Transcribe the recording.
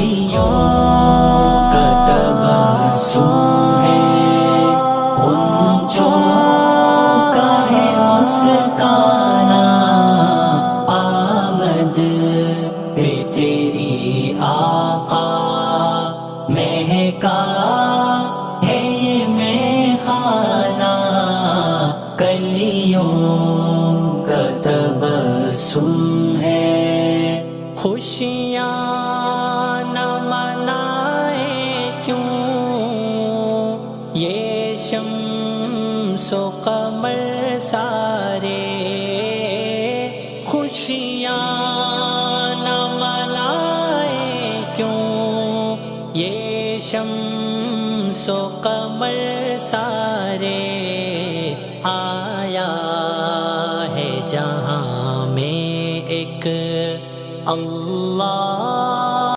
کلیوں کا تبسم ہے، غنچوں کا ہے مسکانہ، آمد ہے تیری آقا، مہکا ہے یہ میخانہ، کلیوں کا تبسم ہے۔ خوشیاں نہ منائے کیوں یہ شمس و قمر سارے، خوشیاں نہ منائے کیوں یہ شمس و قمر سارے، آیا ہے جہاں میں ایک اللہ